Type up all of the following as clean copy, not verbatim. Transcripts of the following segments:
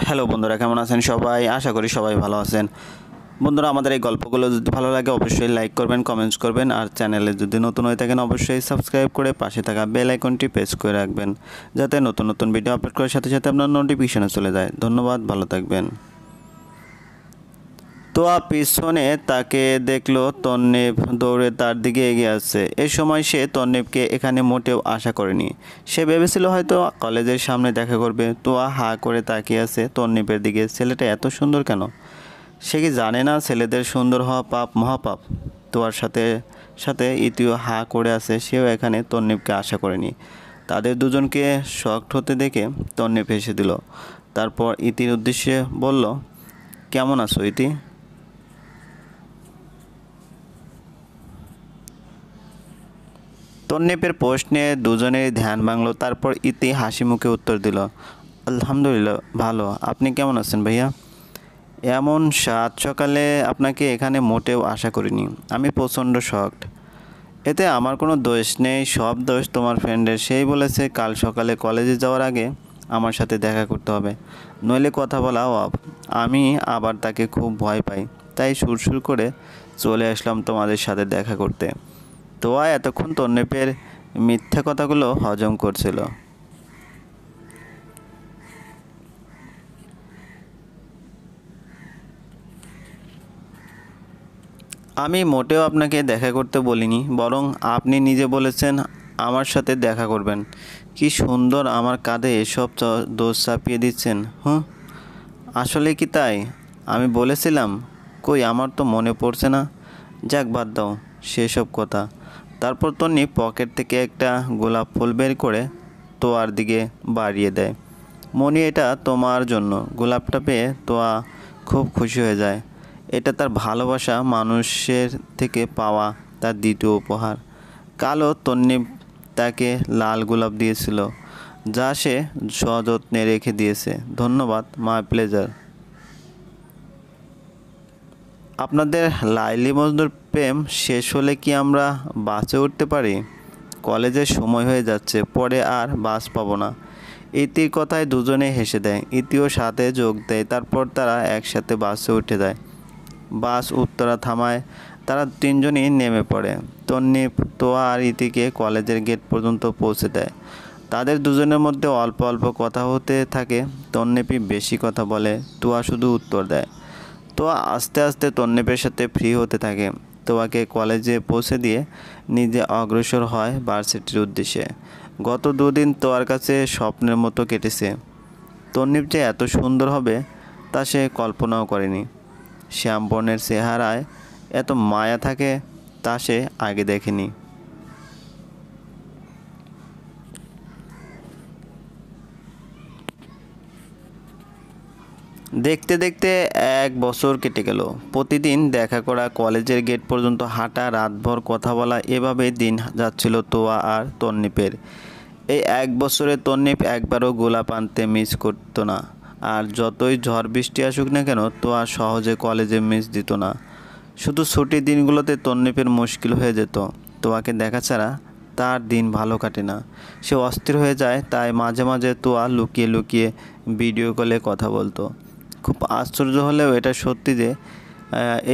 Hello বন্ধুরা, কেমন আছেন সবাই? আশা করি সবাই ভালো আছেন। বন্ধুরা, আমাদের এই গল্পগুলো যদি ভালো লাগে অবশ্যই লাইক করবেন, কমেন্টস করবেন, আর চ্যানেলে যদি নতুন হয়ে থাকেন অবশ্যই সাবস্ক্রাইব করে পাশে থাকা বেল আইকনটি প্রেস করে রাখবেন, যাতে নতুন নতুন ভিডিও আপলোড করার সাথে সাথে আপনার নোটিফিকেশনে চলে যায়। ধন্যবাদ, ভালো থাকবেন। তোয়া পিছনে তাকে দেখলো তন্নিব দৌড়ে তার দিকে এগিয়ে আসছে। এই সময় সে তন্নিবকে এখানে মোটেও আশা করেনি। সে ভেবেছিল হয়তো কলেজের সামনে দেখা করবে। তোয়া হা করে তাকিয়ে আছে তন্নিবের দিকে। ছেলেটা এত সুন্দর কেন? সে কি জানে না ছেলেদের সুন্দর হওয়া পাপ, মহাপাপ? তোয়ার সাথে সাথে ইতিও হা করে আছে। সেও এখানে তন্নিবকে আশা করেনি। তাদের দুজনকে শকড হতে দেখে তন্নিব হেসে দিল। তারপর ইতির উদ্দেশ্যে বলল, কেমন আছো ইতি? তন্নিপের প্রশ্নে দুজনেরই ধ্যান ভাঙল। তারপর ইতি হাসি মুখে উত্তর দিল, আলহামদুলিল্লাহ ভালো। আপনি কেমন আছেন ভাইয়া? এমন সাত সকালে আপনাকে এখানে মোটেও আশা করিনি। আমি প্রচণ্ড শকড। এতে আমার কোনো দোষ নেই, সব দোষ তোমার ফ্রেন্ডের। সেই বলেছে কাল সকালে কলেজে যাওয়ার আগে আমার সাথে দেখা করতে হবে, নইলে কথা বলা অফ। আমি আবার তাকে খুব ভয় পাই, তাই সুরসুর করে চলে আসলাম তোমাদের সাথে দেখা করতে। তোয়া এতক্ষণ তন্নিপের মিথ্যা কথাগুলো হজম করছিল। আমি মোটেও আপনাকে দেখা করতে বলিনি, বরং আপনি নিজে বলেছেন আমার সাথে দেখা করবেন। কি সুন্দর আমার কাঁধে এসব দোষ চাপিয়ে দিচ্ছেন। আসলে কি তাই? আমি বলেছিলাম? কই, আমার তো মনে পড়ছে না। যাক, বাদ দাও সেসব কথা। তারপর তন্নি পকেট থেকে একটা গোলাপ ফুল বের করে তোয়ার দিকে বাড়িয়ে দেয়। মনি, এটা তোমার জন্য। গোলাপটা পেয়ে তোয়া খুব খুশি হয়ে যায়। এটা তার ভালোবাসা মানুষের থেকে পাওয়া তার দ্বিতীয় উপহার। কালও তন্নি তাকে লাল গোলাপ দিয়েছিল, যা সে সযত্নে রেখে দিয়েছে। ধন্যবাদ, মাই প্লেজার। আপনাদের লাইলি মজনুর প্রেম শেষ হলে কি আমরা বাসে উঠতে পারি? কলেজের সময় হয়ে যাচ্ছে, পরে আর বাস পাবো না। ইতির কথায় দুজনে হেসে দেয়। ইতিও সাথে যোগ দেয়। তারপর তারা একসাথে বাসে উঠে যায়। বাস উত্তরা থামায়। তারা তিনজনই নেমে পড়ে। তন্নি তোয়া আর ইতিকে কলেজের গেট পর্যন্ত পৌঁছে দেয়। তাদের দুজনের মধ্যে অল্প অল্প কথা হতে থাকে। তন্নিপি বেশি কথা বলে, তোয়া শুধু উত্তর দেয়। তোয়া আস্তে আস্তে তন্নিপের সাথে ফ্রি হতে থাকে। তোয়াকে কলেজে পৌঁছে দিয়ে নিজে অগ্রসর হয় ভার্সিটির উদ্দেশ্যে। গত দুদিন তোয়ার কাছে স্বপ্নের মতো কেটেছে। তন্নিপ যে এত সুন্দর হবে তা সে কল্পনাও করেনি। শ্যামবর্ণের চেহারায় এত মায়া থাকে তা সে আগে দেখেনি। দেখতে দেখতে 1 বছর কেটে গেল। প্রতিদিন দেখা করা, কলেজের গেট পর্যন্ত হাঁটা, রাতভর কথা বলা, এভাবে দিন যাচ্ছিল তোয়া আর তন্নিপের। এই 1 বছরে তন্নিপ একবারও গোলাপ আনতে মিস করতো না। আর যতই ঝড় বৃষ্টি আসুক না কেন, তোয়া সহজে কলেজে মিস দিত না। শুধু ছুটির দিনগুলোতে তন্নিপের মুশকিল হয়ে যেত। তোয়াকে দেখা ছাড়া তার দিন ভালো কাটে না। সে অস্থির হয়ে যায়। তাই মাঝে মাঝে তোয়া লুকিয়ে লুকিয়ে ভিডিও কলে কথা বলতো। খুব আশ্চর্য হলেও এটা সত্যি যে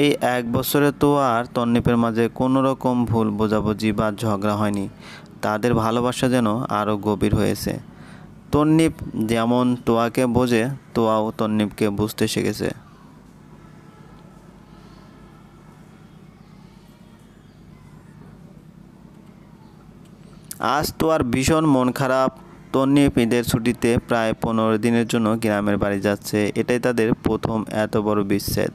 এই 1 বছরে তোয়া আর তন্নিপের মাঝে কোনো রকম ভুল বোঝাবুঝি বা ঝগড়া হয়নি। তাদের ভালোবাসা যেন আরও গভীর হয়েছে। তন্নিপ যেমন তোয়াকে বোঝে, তোয়াও তন্নিপকে বুঝতে শিখেছে। আজ তোয়ার ভীষণ মন খারাপ। তন্নিপ ঈদের ছুটিতে প্রায় 15 দিনের জন্য গ্রামের বাড়ি যাচ্ছে। এটাই তাদের প্রথম এত বড় বিচ্ছেদ।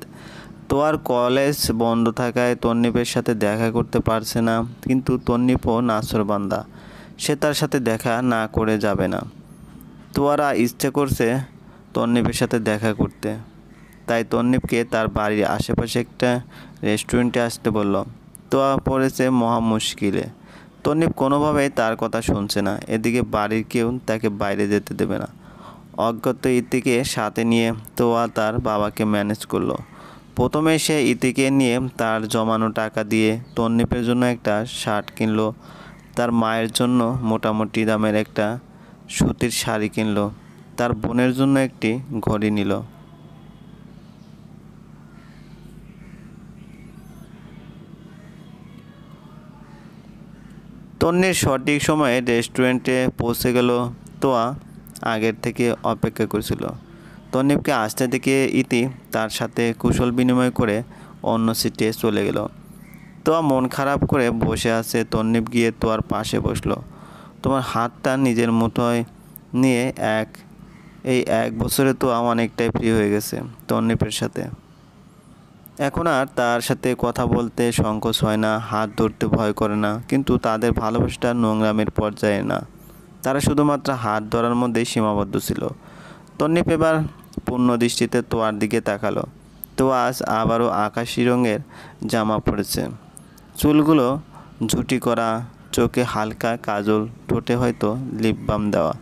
তোয়ার কলেজ বন্ধ থাকায় তন্নিপের সাথে দেখা করতে পারছে না। কিন্তু তন্নিপও নাছোড়বান্দা, সে তার সাথে দেখা না করে যাবে না। তোয়ারা ইচ্ছে করছে তন্নিপের সাথে দেখা করতে, তাই তন্নিপকে তার বাড়ির আশেপাশে একটা রেস্টুরেন্টে আসতে বলল। তোয়া পড়েছে মহা মুশকিলে। তন্নিপ কোনোভাবেই তার কথা শুনছে না। এদিকে বাড়ির কেউ তাকে বাইরে যেতে দেবে না। অজ্ঞাত ইতিকে সাথে নিয়ে তোয়া তার বাবাকে ম্যানেজ করলো। প্রথমে সে ইতিকে নিয়ে তার জমানো টাকা দিয়ে তন্নিপের জন্য একটা শার্ট কিনলো। তার মায়ের জন্য মোটামুটি দামের একটা সুতির শাড়ি কিনলো। তার বোনের জন্য একটি ঘড়ি নিল। তন্নির সঠিক সময়ে রেস্টুরেন্টে পৌঁছে গেল। তোয়া আগের থেকে অপেক্ষা করছিল। তন্নিবকে আসতে দেখে ইতি তার সাথে কুশল বিনিময় করে অন্য সিটে চলে গেল। তোয়া মন খারাপ করে বসে আছে। তন্নিব গিয়ে তোয়ার পাশে বসলো। তোমার হাতটা নিজের মুঠোয় নিয়ে এই এক বছরে তোয়া অনেকটাই ফ্রি হয়ে গেছে তন্নিবের সাথে। এখন আর তার সাথে কথা বলতে সংকোচ হয় না, হাত ধরতে ভয় করে না। কিন্তু তাদের ভালোবাসাটা নোংরামের পর্যায়ে না, তারা শুধুমাত্র হাত ধরার মধ্যেই সীমাবদ্ধ ছিল। তন্নিব এবার পূর্ণ দৃষ্টিতে তোয়ার দিকে তাকালো। তোয়া আজ আবারও আকাশি রঙের জামা পরেছে, চুলগুলো ঝুটি করা, চোখে হালকা কাজল, ঠোঁটে হয়তো লিপ বাম দেওয়া।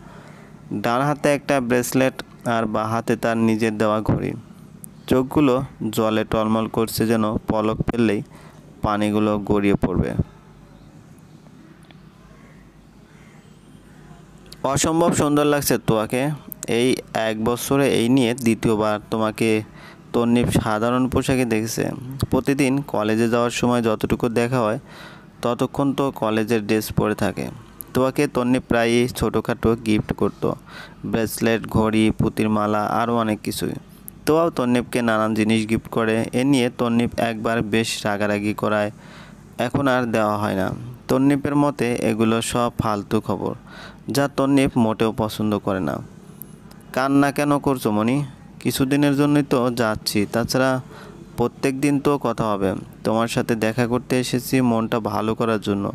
ডান হাতে একটা ব্রেসলেট আর বাঁ হাতে তার নিজের দেওয়া ঘড়ি। চোখগুলো জলে টলমল করছে, যেন পলক ফেললেই পানিগুলো গড়িয়ে পড়বে। অসম্ভব সুন্দর লাগছে তোয়াকে। এই এক বছরে এই নিয়ে দ্বিতীয়বার তোমাকে তন্নিব সাধারণ পোশাকে দেখেছে। প্রতিদিন কলেজে যাওয়ার সময় যতটুকু দেখা হয় ততক্ষণ তো কলেজের ড্রেস পরে থাকে। তোয়াকে তন্নিব প্রায়ই ছোটোখাটো গিফট করতো, ব্রেসলেট, ঘড়ি, পুঁতির মালা, আরও অনেক কিছুই। তোয়াও তন্নিবকে নানান জিনিস গিফট করে। এ নিয়ে তন্নিব একবার বেশ রাগারাগি করায়, এখন আর দেওয়া হয় না। তন্নিবের মতে এগুলো সব ফালতু খবর, যা তন্নিব মোটেও পছন্দ করে না। কান্না কেন করছো মনি? কিছুদিনের জন্যই তো যাচ্ছি, তাছাড়া প্রত্যেক দিন তো কথা হবে। তোমার সাথে দেখা করতে এসেছি মনটা ভালো করার জন্য,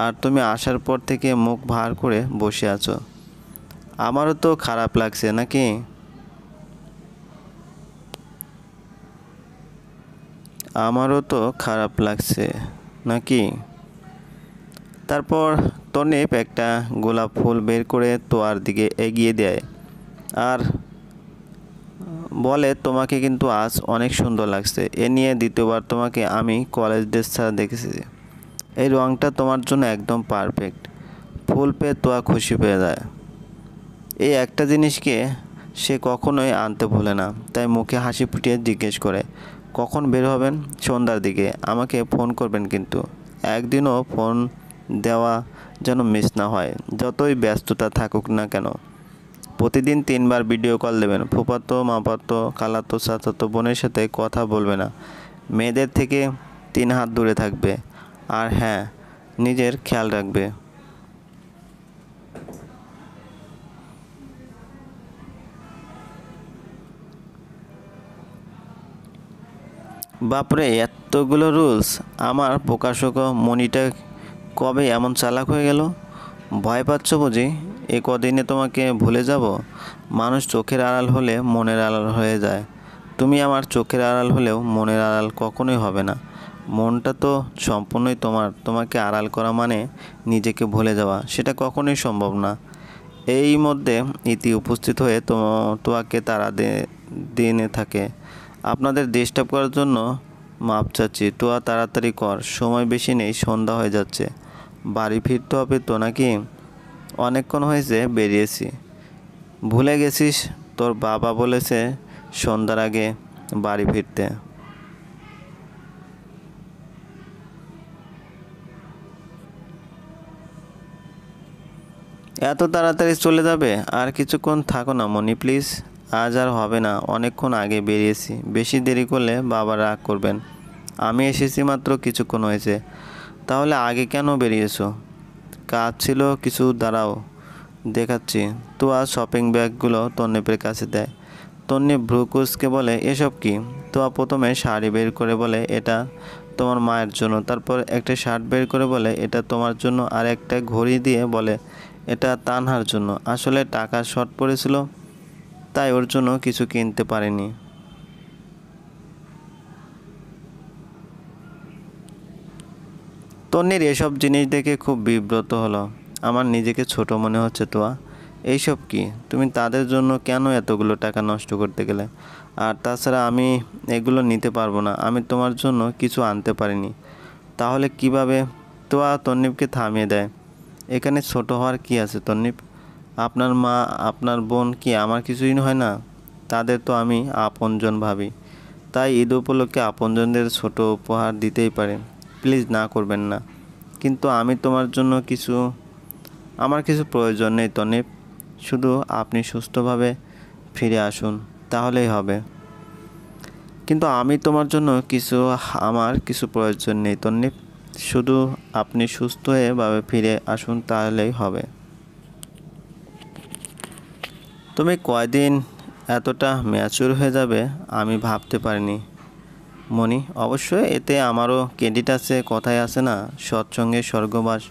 আর তুমি আসার পর থেকে মুখ ভার করে বসে আছো। আমারও তো খারাপ লাগছে নাকি? আমারও তো খারাপ লাগছে নাকি? তারপর তন্নিব একটা গোলাপ ফুল বের করে তোয়ার দিকে এগিয়ে দেয় আর বলে, তোমাকে কিন্তু আজ অনেক সুন্দর লাগছে। এ নিয়ে দ্বিতীয়বার তোমাকে আমি কলেজ ড্রেস ছাড়া দেখেছি। এই রঙটা তোমার জন্য একদম পারফেক্ট। ফুল পেয়ে তোয়া খুশি পেয়ে যায়। এই একটা জিনিসকে সে কখনোই আনতে ভোলে না, তাই মুখে হাসি ফুটিয়ে জিজ্ঞেস করে, কখন বের হবেন? সন্ধ্যার দিকে। আমাকে ফোন করবেন কিন্তু, একদিনও ফোন দেওয়া যেন মিস না হয়, যতই ব্যস্ততা থাকুক না কেন। প্রতিদিন 3 বার ভিডিও কল দেবেন। ফুফাতো, মামাতো, খালাতো, চাচাতো বোনের সাথে কথা বলবে না। মেয়েদের থেকে 3 হাত দূরে থাকবে। আর হ্যাঁ, নিজের খেয়াল রাখবে। বাপরে, এতগুলো রুলস! আমার প্রকাশক মনিটা কবে এমন চালাক হয়ে গেল? ভয় পাচ্ছ বুঝি? এ কদিনে তোমাকে ভুলে যাব? মানুষ চোখের আড়াল হলে মনের আড়াল হয়ে যায়। তুমি আমার চোখের আড়াল হলেও মনের আড়াল কখনোই হবে না। মনটা তো সম্পূর্ণই তোমার। তোমাকে আড়াল করা মানে নিজেকে ভুলে যাওয়া, সেটা কখনোই সম্ভব না। এই মধ্যে ইতি উপস্থিত হয়ে তোয়াকে তারা দিনে থাকে। আপনাদের ডিস্টার্ব করার জন্য মাপ চাচ্ছি। তোয়া তাড়াতাড়ি কর, সময় বেশি নেই, সন্ধ্যা হয়ে যাচ্ছে। বাড়ি ফিরতে হবে তো নাকি? অনেকক্ষণ হয়েছে বেরিয়েছি। ভুলে গেছিস? তোর বাবা বলেছে সন্ধ্যার আগে বাড়ি ফিরতে। এত তাড়াতাড়ি চলে যাবে? আর কিছুক্ষণ থাকো না মনি প্লিজ। আজ আর হবে না, অনেকক্ষণ আগে বেরিয়েছি। বেশি দেরি করলে বাবা রাগ করবেন। আমি এসেছি মাত্র কিছুক্ষণ হয়েছে। তাহলে আগে কেন বেরিয়েছো? কাজ ছিল কিছু, দাঁড়াও দেখাচ্ছি। তো আজ শপিং ব্যাগগুলো তন্নিবের কাছে দেয়। তন্নিব ভ্রুকুচকে বলে, এসব কি? তো প্রথমে শাড়ি বের করে বলে, এটা তোমার মায়ের জন্য। তারপর একটা শার্ট বের করে বলে, এটা তোমার জন্য। আর একটা ঘড়ি দিয়ে বলে, এটা তানহার জন্য। আসলে টাকার শর্ট পড়েছিল, তাই ওর জন্য কিছু কিনতে পারিনি। তন্নির এসব জিনিস দেখে খুব বিব্রত হলো। আমার নিজেকে ছোট মনে হচ্ছে। তোয়া, এইসব কি? তুমি তাদের জন্য কেন এতগুলো টাকা নষ্ট করতে গেলে? আর তাছাড়া আমি এগুলো নিতে পারবো না। আমি তোমার জন্য কিছু আনতে পারিনি। তাহলে কিভাবে? তোয়া তন্নিবকে থামিয়ে দেয়। এখানে ছোট হওয়ার কি আছে তন্নিব? আপনার মা, আপনার বোন কি আমার কিছুই হয় না? তাদের তো আমি আপনজন ভাবি। তাই ঈদ উপলক্ষে আপনজনদের ছোট উপহার দিতেই পারে। প্লিজ না করবেন না। কিন্তু আমার কিছু প্রয়োজন নেই তনিব। শুধু আপনি সুস্থভাবে ফিরে আসুন, তাহলেই হবে। কিন্তু আমার কিছু প্রয়োজন নেই তন্নিব। শুধু আপনি সুস্থ হয়ে ভাবে ফিরে আসুন, তাহলেই হবে। তুমি কয়দিন এতটা ম্যাচিউর হয়ে যাবে আমি ভাবতে পারিনি মনি। অবশ্যই এতে আমারও ক্রেডিট আছে। কথায় আছে না, সৎসঙ্গে স্বর্গবাস,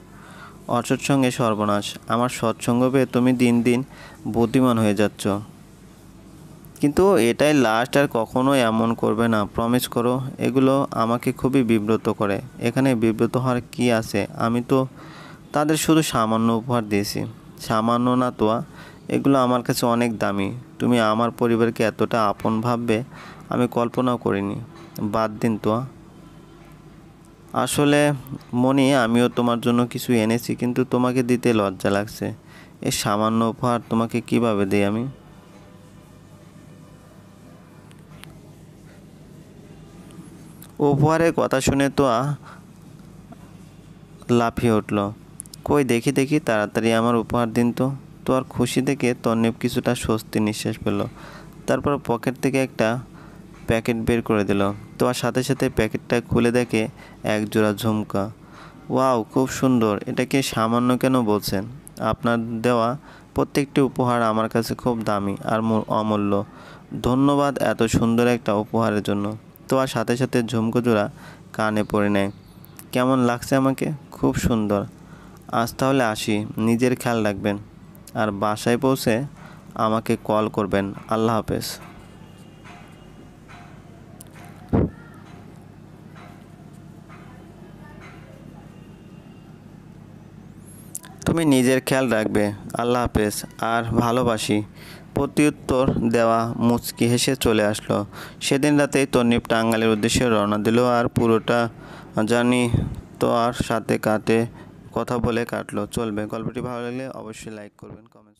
অসৎসঙ্গে সর্বনাশ। আমার সৎসঙ্গ পেয়ে তুমি দিন দিন বুদ্ধিমান হয়ে যাচ্ছ। কিন্তু এটাই লাস্ট, আর কখনো এমন করবে না, প্রমিস করো। এগুলো আমাকে খুবই বিব্রত করে। এখানে বিব্রত হওয়ার কি আছে? আমি তো তাদের শুধু সামান্য উপহার দিয়েছি। সামান্য না তোয়া, এগুলো আমার কাছে অনেক দামি। তুমি আমার পরিবারকে এতটা আপন ভাববে আমি কল্পনাও করিনি। বাদ দিন তোয়া। আসলে মনি, আমিও তোমার জন্য কিছু এনেছি, কিন্তু তোমাকে দিতে লজ্জা লাগছে। এই সামান্য উপহার তোমাকে কিভাবে দিই আমি? উপহারের কথা শুনে তোয়া লাফিয়ে উঠল। কই দেখি দেখি, তাড়াতাড়ি আমার উপহার দিন তো। তোয়ার খুশি দেখে তন্নিব কিছুটা স্বস্তি নিঃশ্বাস পেল। তারপর পকেট থেকে একটা প্যাকেট বের করে দিল। তোয়ার সাথে সাথে প্যাকেটটা খুলে দেখে এক জোড়া ঝুমকা। ওয়াও, খুব সুন্দর। এটাকে সামান্য কেন বলছেন? আপনার দেওয়া প্রত্যেকটি উপহার আমার কাছে খুব দামি আর অমূল্য। ধন্যবাদ এত সুন্দর একটা উপহারের জন্য। তোয়ার সাথে সাথে ঝুমকো জোড়া কানে পড়ে নেয়। কেমন লাগছে আমাকে? খুব সুন্দর। আজ তাহলে আসি। নিজের খেয়াল রাখবেন। আর বাসায় পৌঁছে আমাকে কল করবেন। আল্লাহ হাফেজ। তুমি নিজের খেয়াল রাখবে। আল্লাহ হাফেজ। আর ভালোবাসি। প্রত্যুত্তর দেওয়া মুচকি হেসে চলে আসলো। সেদিন রাতেই তন্নিব টাঙ্গাইলের উদ্দেশ্যে রওনা দিল। আর পুরোটা জার্নি তোয়ার সাথে কথা বলে কাটলো। চলবে। গল্পটি ভালো লাগলে অবশ্যই লাইক করবেন, কমেন্ট